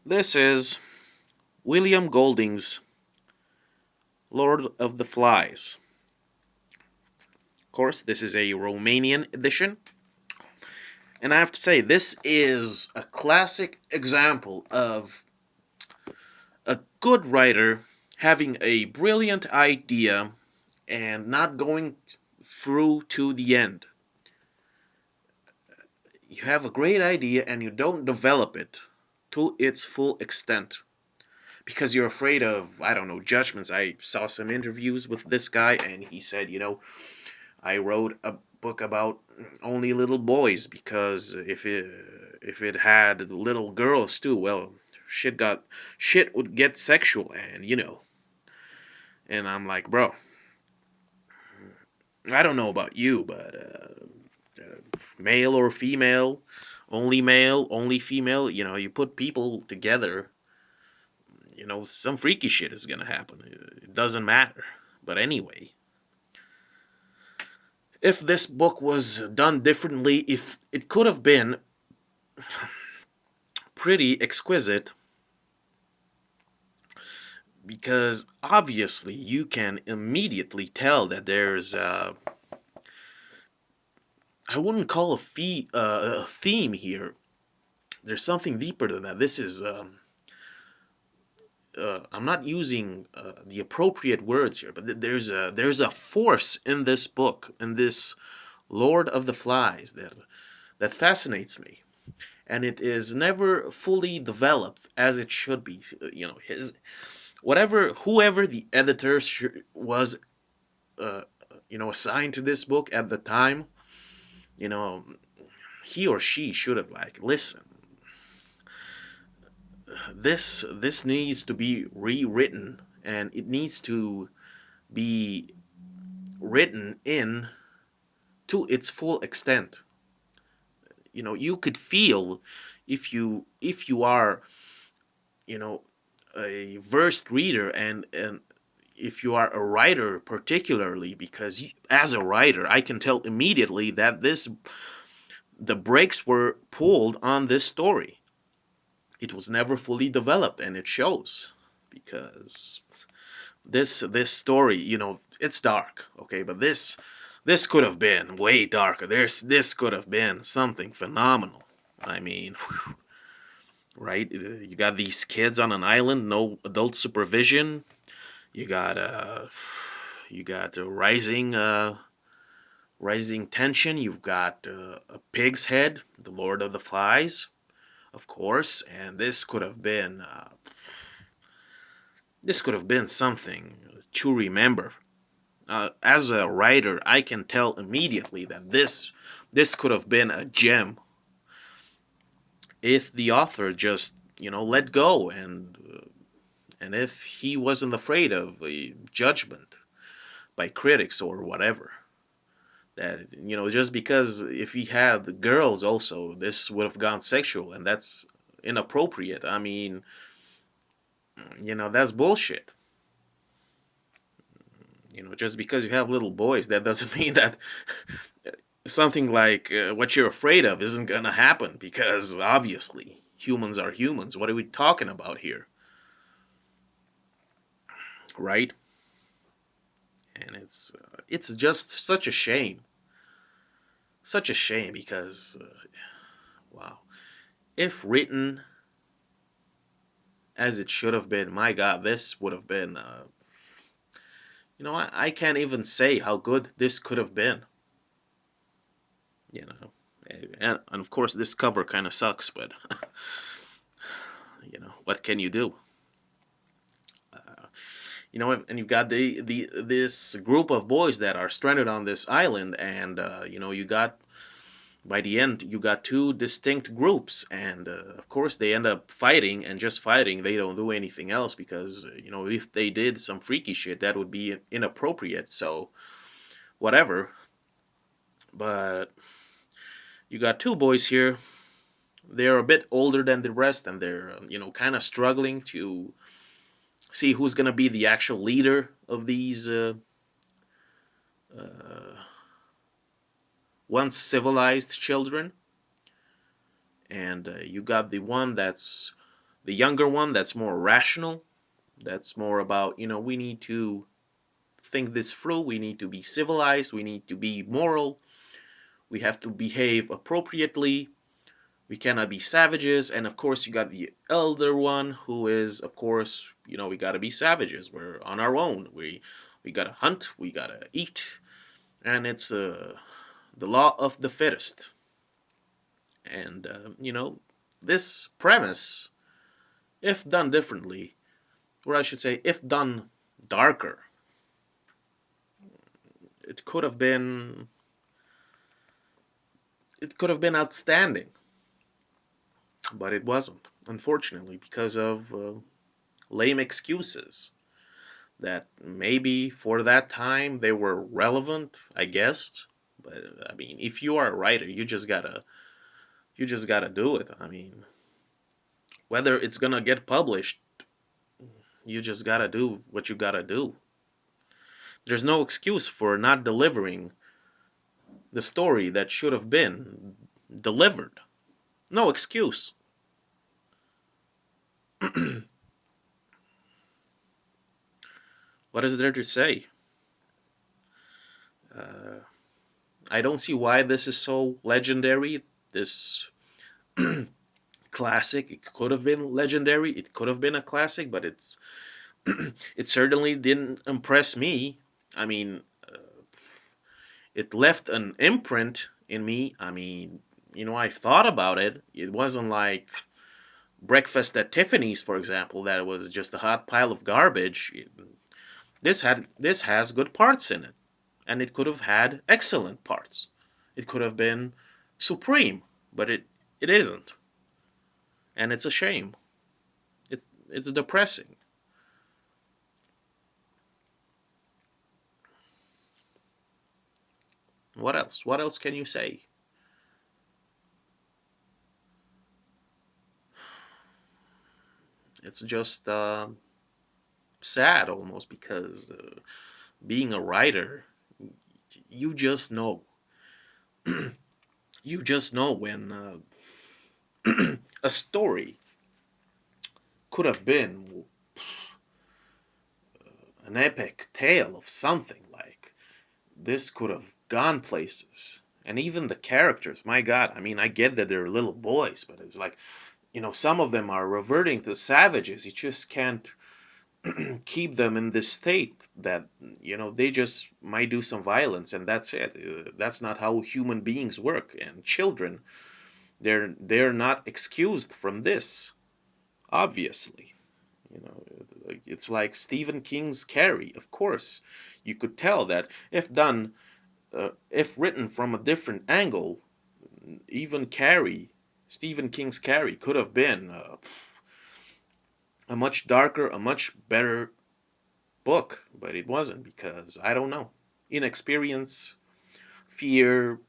This is William Golding's Lord of the Flies. Of course, this is a Romanian edition. And I have to say, this is a classic example of a good writer having a brilliant idea and not going through to the end. You have a great idea and you don't develop it to its full extent because you're afraid of, I don't know, judgments. I saw some interviews with this guy and he said, I wrote a book about only little boys because if it had little girls too, well, shit would get sexual and. And I'm like, bro, I don't know about you, but male or female, only female, you put people together, some freaky shit is gonna happen. It doesn't matter. But anyway, if this book was done differently, if it could have been pretty exquisite, because obviously you can immediately tell that there's I wouldn't call a theme here. There's something deeper than that. This is I'm not using the appropriate words here, but there's a force in this book, in this Lord of the Flies, that fascinates me, and it is never fully developed as it should be. His whoever the editor was, uh, assigned to this book at the time, you know, he or she should have like, listen, this needs to be rewritten, and it needs to be written in to its full extent. You could feel, if you are, you know, a versed reader, and if you are a writer particularly, because as a writer I can tell immediately that the brakes were pulled on this story. It was never fully developed, and it shows, because this story, it's dark, okay, but this could have been way darker. This could have been something phenomenal. I mean, right? You got these kids on an island, no adult supervision. You got a rising tension. You've got a pig's head, the Lord of the Flies, of course, and this could have been something to remember. As a writer, I can tell immediately that this could have been a gem if the author just let go, and if he wasn't afraid of judgment by critics or whatever. That just because if he had the girls also, this would have gone sexual, and that's inappropriate. I mean, that's bullshit. Just because you have little boys, that doesn't mean that something like what you're afraid of isn't gonna happen, because obviously humans are humans. What are we talking about here, right? And it's just such a shame, because wow, if written as it should have been, my God, this would have been. I can't even say how good this could have been. You know, and of course this cover kind of sucks, but what can you do? And you've got the this group of boys that are stranded on this island, and you got, by the end, you got two distinct groups, and of course they end up fighting, and just fighting. They don't do anything else, because if they did some freaky shit, that would be inappropriate. So whatever. But you got two boys here. They're a bit older than the rest, and they're kind of struggling to see who's gonna be the actual leader of these uh, once civilized children. And you got the one that's The younger one, that's more rational. That's more about, we need to think this through. We need to be civilized. We need to be moral. We have to behave appropriately. We cannot be savages. And of course, you got the elder one who is, of course, we got to be savages. We're on our own. We got to hunt. We got to eat. And it's the law of the fittest. And, this premise, if done differently, or I should say, if done darker, it could have been it could have been outstanding, but it wasn't, unfortunately, because of lame excuses that maybe for that time they were relevant, I guess. But I mean, if you are a writer, you just gotta do it. I mean, whether it's gonna get published, you just gotta do what you gotta do. There's no excuse for not delivering the story that should have been delivered. No excuse. What is there to say? Uh, I don't see why this is so legendary. This classic. It could have been legendary. It could have been a classic, but it certainly didn't impress me. I mean, it left an imprint in me. I mean, I thought about it. It wasn't like Breakfast at Tiffany's, for example, that it was just a hot pile of garbage. This has good parts in it, and it could have had excellent parts. It could have been supreme, but it isn't, and it's a shame. It's depressing. What else? What else can you say? It's just sad almost because being a writer, you just know. You just know when a story could have been an epic tale of something like this could have gone places. And even the characters, my God, I mean, I get that they're little boys, but it's like, some of them are reverting to savages. You just can't keep them in this state that, they just might do some violence and that's it. That's not how human beings work. And children, they're not excused from this, obviously. It's like Stephen King's Carrie. Of course, you could tell that if written from a different angle, even Carrie, Stephen King's Carrie, could have been a much darker, a much better book, but it wasn't because I don't know, inexperience, fear,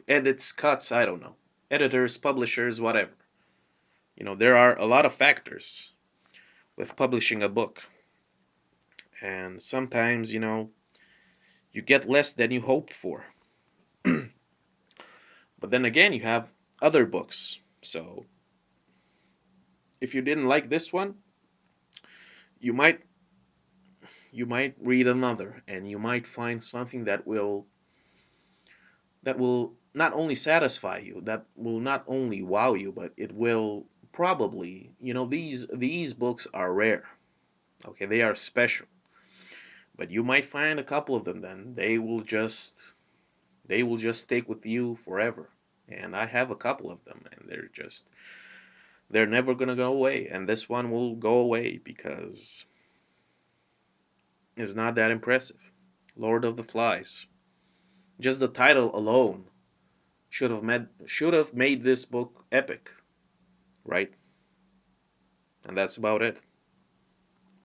edits, cuts. I don't know, editors, publishers, whatever. There are a lot of factors with publishing a book, and sometimes you get less than you hoped for. But then again, you have other books. So if you didn't like this one, you might read another and you might find something that will not only satisfy you, that will not only wow you, but it will probably, these books are rare. Okay, they are special. But you might find a couple of them then they will just stick with you forever. And I have a couple of them and they're never going to go away, and this one will go away because it's not that impressive. Lord of the Flies. Just the title alone should have made this book epic, right? And that's about it.